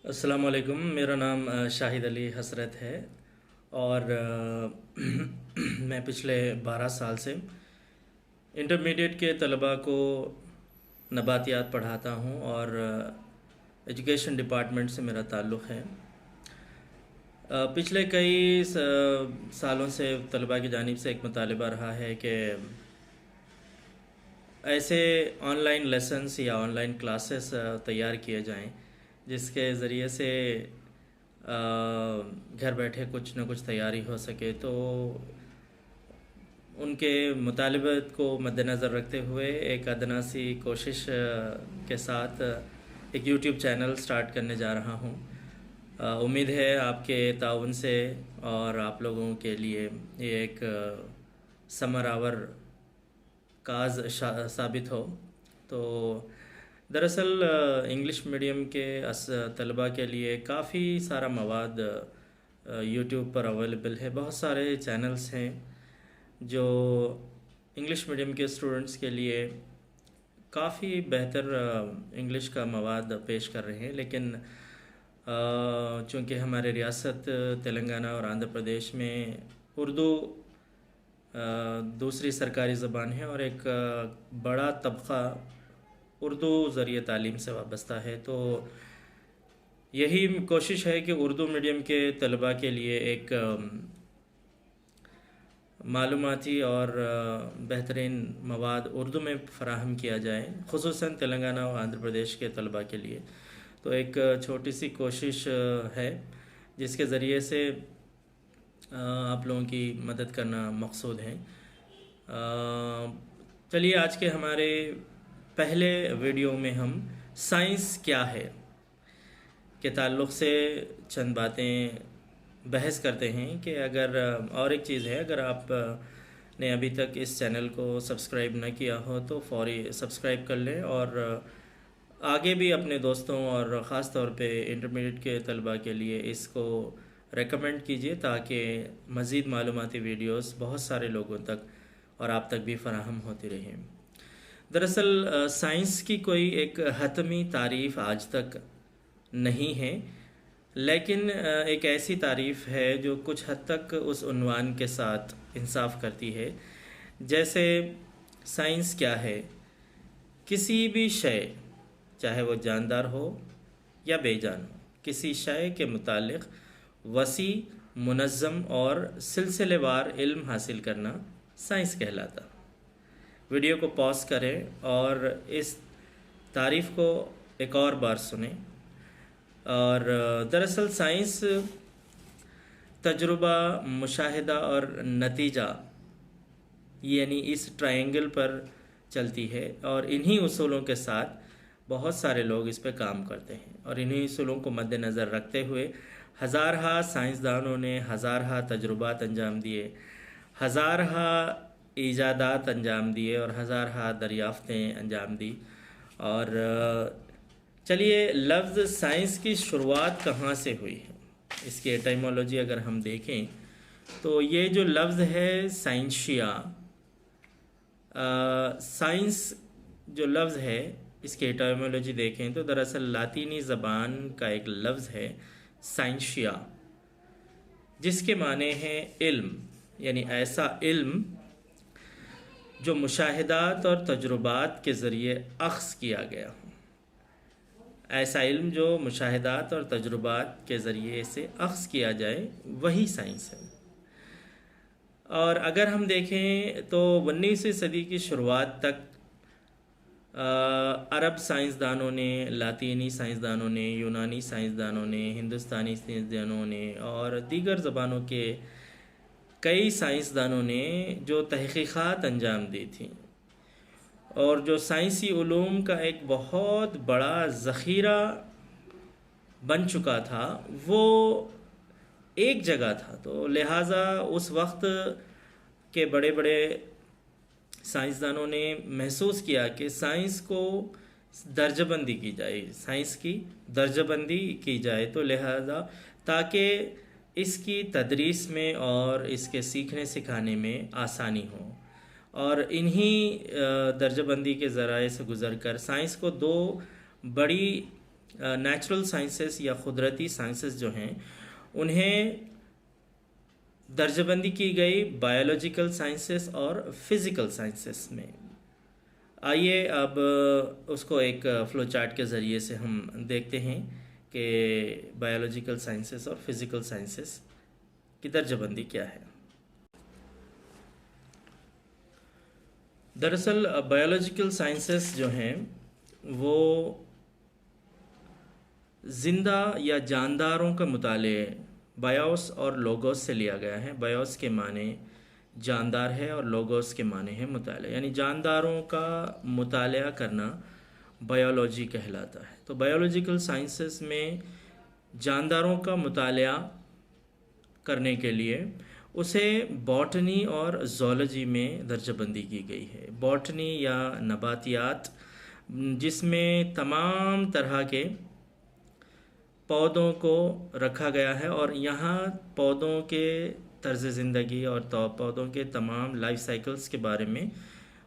अस्सलाम वालेकुम। मेरा नाम शाहिद अली हसरत है और मैं पिछले 12 साल से इंटरमीडिएट के तलबा को नबातियात पढ़ाता हूँ और एजुकेशन डिपार्टमेंट से मेरा ताल्लुक़ है। पिछले कई सालों से तलबा की जानिब से एक मुतालिबा रहा है कि ऐसे ऑनलाइन लेसन्स या ऑनलाइन क्लासेस तैयार किए जाएं जिसके ज़रिए से घर बैठे कुछ न कुछ तैयारी हो सके। तो उनके मुतालिबे को मद्देनज़र रखते हुए एक अदना सी कोशिश के साथ एक यूट्यूब चैनल स्टार्ट करने जा रहा हूँ। उम्मीद है आपके ताउन से और आप लोगों के लिए ये एक समर आवर काज साबित हो। तो दरअसल इंग्लिश मीडियम के तलबा के लिए काफ़ी सारा मवाद यूट्यूब पर अवेलेबल है। बहुत सारे चैनल्स हैं जो इंग्लिश मीडियम के स्टूडेंट्स के लिए काफ़ी बेहतर इंग्लिश का मवाद पेश कर रहे हैं, लेकिन चूँकि हमारे रियासत तेलंगाना और आंध्र प्रदेश में उर्दू दूसरी सरकारी ज़बान है और एक बड़ा तबक़ा उर्दू ज़रिए तालीम से वाबस्ता है। तो यही कोशिश है कि उर्दू मीडियम के तलबा के लिए एक मालूमाती और बेहतरीन मवाद उर्दू में फ़राहम किया जाए, ख़ुसूसन तेलंगाना और आंध्र प्रदेश के तलबा के लिए। तो एक छोटी सी कोशिश है जिसके ज़रिए से आप लोगों की मदद करना मकसूद है। चलिए आज के हमारे पहले वीडियो में हम साइंस क्या है के ताल्लुक़ से चंद बातें बहस करते हैं कि अगर और एक चीज़ है, अगर आप ने अभी तक इस चैनल को सब्सक्राइब न किया हो तो फ़ौरी सब्सक्राइब कर लें और आगे भी अपने दोस्तों और ख़ास तौर पे इंटरमीडिएट के तलबा के लिए इसको रेकमेंड कीजिए ताकि मज़ीद मालूमाती वीडियोस बहुत सारे लोगों तक और आप तक भी फ़राहम होती रहें। दरअसल साइंस की कोई एक हतमी तारीफ़ आज तक नहीं है, लेकिन एक ऐसी तारीफ़ है जो कुछ हद तक उस उन्वान के साथ इंसाफ करती है। जैसे साइंस क्या है, किसी भी शय चाहे वो जानदार हो या बेजान हो, किसी शय के मुतालिक वसी, मुनज़्ज़म और सिलसिलेवार इल्म हासिल करना साइंस कहलाता। वीडियो को पॉज करें और इस तारीफ़ को एक और बार सुनें। और दरअसल साइंस तजुर्बा, मुशाहिदा और नतीजा यानी इस ट्रायंगल पर चलती है और इन्हीं उसूलों के साथ बहुत सारे लोग इस पे काम करते हैं। और इन्हीं उसूलों को मद्देनज़र रखते हुए हज़ारहा साइंसदानों ने हज़ारहा तजुर्बात अंजाम दिए, हज़ारहा ईजादात अंजाम दिए और हज़ारहा दरियाफ़तें अंजाम दी। और चलिए लफ्ज़ साइंस की शुरुआत कहाँ से हुई है, इसकी एटाइमोलॉजी अगर हम देखें तो ये जो लफ्ज़ है साइंशिया, साइंस जो लफ्ज़ है इसकी एटाइमोलॉजी देखें तो दरअसल लातीनी ज़बान का एक लफ्ज़ है साइंशिया, जिसके माने हैं इल्म, यानी ऐसा इल्म जो मुशाहिदात और तजुर्बात के ज़रिए अख्ज़ किया गया हो। ऐसा इल्म जो मुशाहिदात और तजुर्बात के ज़रिए से अख्ज़ किया जाए वही साइंस है। और अगर हम देखें तो 19वीं सदी की शुरुआत तक अरब साइंसदानों ने, लातीनी साइंसदानों ने, यूनानी साइंसदानों ने, हिंदुस्तानी साइंसदानों ने और दीगर ज़बानों के कई साइंसदानों ने जो तहक़ीक़ात अंजाम दी थी और जो साइंसी उलूम का एक बहुत बड़ा ज़ख़ीरा बन चुका था, वो एक जगह था। तो लिहाजा उस वक्त के बड़े बड़े साइंसदानों ने महसूस किया कि साइंस को दर्जाबंदी की जाए, साइंस की दर्जाबंदी की जाए, तो लिहाजा ताकि इसकी तदरीस में और इसके सीखने सिखाने में आसानी हो। और इन्हीं दर्जाबंदी के ज़राए से गुज़र कर साइंस को दो बड़ी नेचुरल साइंसेस या कुदरती साइंसेस जो हैं उन्हें दर्जाबंदी की गई बायोलॉजिकल साइंसेस और फिज़िकल साइंसेस में। आइए अब उसको एक फ्लो चार्ट के ज़रिए से हम देखते हैं कि बायोलॉजिकल साइंसेस और फिज़िकल साइंसेस की दर्जाबंदी क्या है। दरअसल बायोलॉजिकल साइंसेस जो हैं वो ज़िंदा या जानदारों के मुताले बायोस और लोगोस से लिया गया है। बायोस के माने जानदार है और लोगोस के माने हैं मुताले, यानी जानदारों का मुताला करना बायोलॉजी कहलाता है। तो बायोलॉजिकल साइंसेस में जानदारों का मुताला करने के लिए उसे बॉटनी और ज़ूलॉजी में दर्जाबंदी की गई है। बॉटनी या नबातियात, जिसमें तमाम तरह के पौधों को रखा गया है और यहाँ पौधों के तर्ज ज़िंदगी और पौधों के तमाम लाइफ साइकिल्स के बारे में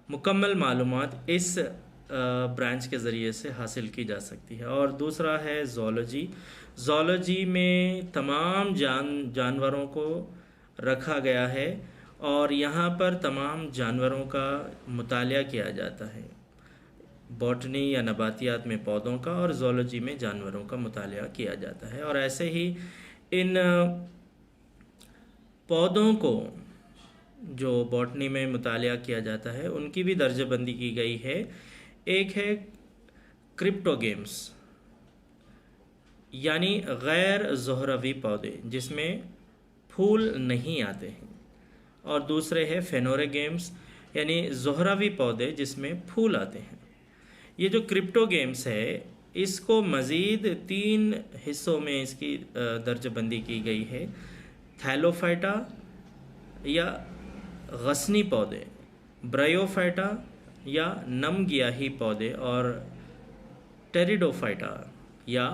मुकम्मल मालूमात इस ब्रांच के ज़रिए से हासिल की जा सकती है। और दूसरा है ज़ूलॉजी। ज़ूलॉजी में तमाम जानवरों को रखा गया है और यहाँ पर तमाम जानवरों का मुताला किया जाता है। बॉटनी या नबातियात में पौधों का और ज़ूलॉजी में जानवरों का मुताला किया जाता है। और ऐसे ही इन पौधों को जो बॉटनी में मुताला किया जाता है उनकी भी दर्जाबंदी की गई है। एक है क्रिप्टोगेम्स, यानी गैर ज़ोहरावी पौधे जिसमें फूल नहीं आते हैं, और दूसरे है फेनोरेगेम्स, यानी ज़ोहरावी पौधे जिसमें फूल आते हैं। ये जो क्रिप्टो गेम्स है इसको मज़ीद 3 हिस्सों में इसकी दर्जाबंदी की गई है। थैलोफाइटा या गसनी पौधे, ब्रायोफाइटा या नम गियाही पौधे, और टेरिडोफाइटा या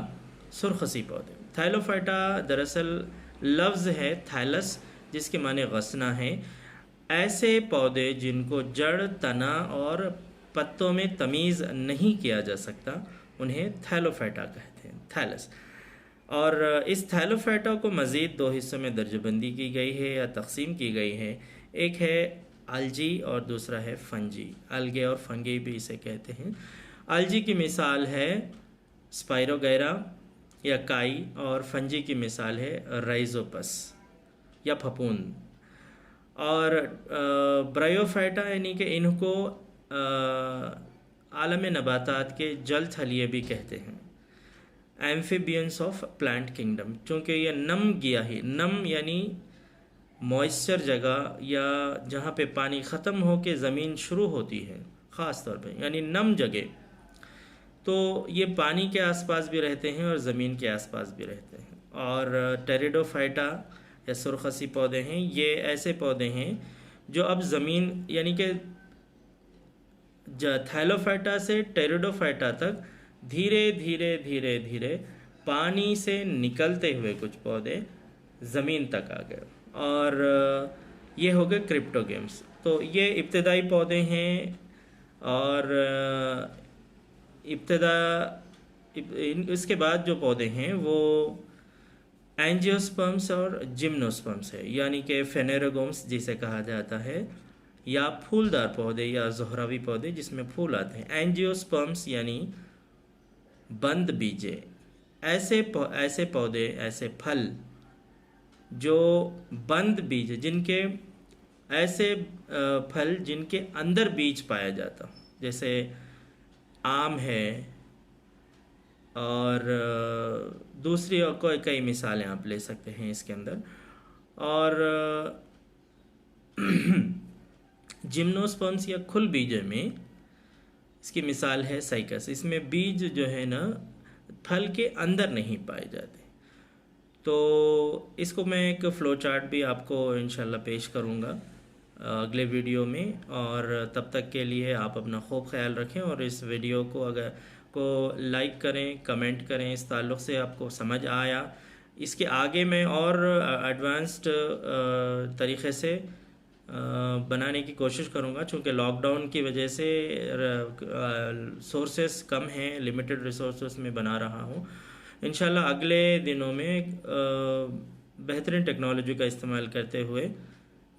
सुरखसी पौधे। थैलोफाइटा दरअसल लफ्ज़ है थैलस जिसके माने गसना है। ऐसे पौधे जिनको जड़, तना और पत्तों में तमीज़ नहीं किया जा सकता उन्हें थैलोफाइटा कहते हैं, थैलस। और इस थैलोफाइटा को मज़ीद 2 हिस्सों में दर्जाबंदी की गई है या तकसीम की गई है। एक है अलजी और दूसरा है फंजी। अलगे और फंगी भी इसे कहते हैं। अलजी की मिसाल है स्पाइरोगैरा या काई, और फंजी की मिसाल है राइजोपस या फफूंद। और ब्रायोफाइटा यानी कि इनको आलम नबातात के जल थलिए भी कहते हैं, एम्फीबियंस ऑफ प्लांट किंगडम, चूँकि ये नम गियाही, नम यानी मॉइस्चर जगह या जहाँ पे पानी ख़त्म हो के ज़मीन शुरू होती है ख़ास तौर पे, यानी नम जगह, तो ये पानी के आसपास भी रहते हैं और ज़मीन के आसपास भी रहते हैं। और टेरिडोफाइटा या सुरखसी पौधे हैं, ये ऐसे पौधे हैं जो अब ज़मीन यानी कि थैलोफाइटा से टेरिडोफाइटा तक धीरे धीरे धीरे धीरे पानी से निकलते हुए कुछ पौधे ज़मीन तक आ गए, और ये हो गए क्रिप्टोगेम्स। तो ये इब्तदाई पौधे हैं, और इसके बाद जो पौधे हैं वो एंजियोस्पर्म्स और जिम्नोस्पर्म्स है, यानी कि फेनेरोगोम्स जिसे कहा जाता है, या फूलदार पौधे या ज़ोहरावी पौधे जिसमें फूल आते हैं। एंजियोस्पर्म्स यानी बंद बीजे, ऐसे पौधे, ऐसे फल जो बंद बीज, जिनके ऐसे फल जिनके अंदर बीज पाया जाता, जैसे आम है, और दूसरी कोई कई मिसालें आप ले सकते हैं इसके अंदर। और जिम्नोस्पर्म्स या खुल बीज में इसकी मिसाल है साइकस। इसमें बीज जो है ना फल के अंदर नहीं पाए जाते। तो इसको मैं एक फ़्लो चार्ट भी आपको इंशाल्लाह पेश करूँगा अगले वीडियो में। और तब तक के लिए आप अपना खूब ख्याल रखें, और इस वीडियो को अगर को लाइक करें, कमेंट करें इस ताल्लुक़ से आपको समझ आया। इसके आगे मैं और एडवांस्ड तरीक़े से बनाने की कोशिश करूँगा, चूँकि लॉकडाउन की वजह से सोर्सेस कम हैं, लिमिटेड रिसोर्सेस में बना रहा हूँ। इंशाल्लाह अगले दिनों में बेहतरीन टेक्नोलॉजी का इस्तेमाल करते हुए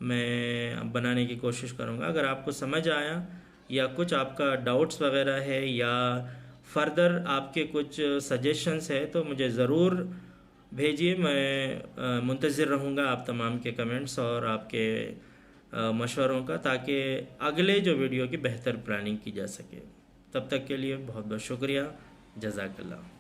मैं बनाने की कोशिश करूँगा। अगर आपको समझ आया या कुछ आपका डाउट्स वगैरह है या फर्दर आपके कुछ सजेशंस है तो मुझे ज़रूर भेजिए। मैं मुंतज़िर रहूँगा आप तमाम के कमेंट्स और आपके मशवरों का, ताकि अगले जो वीडियो की बेहतर प्लानिंग की जा सके। तब तक के लिए बहुत बहुत शुक्रिया। जज़ाकल्लाह।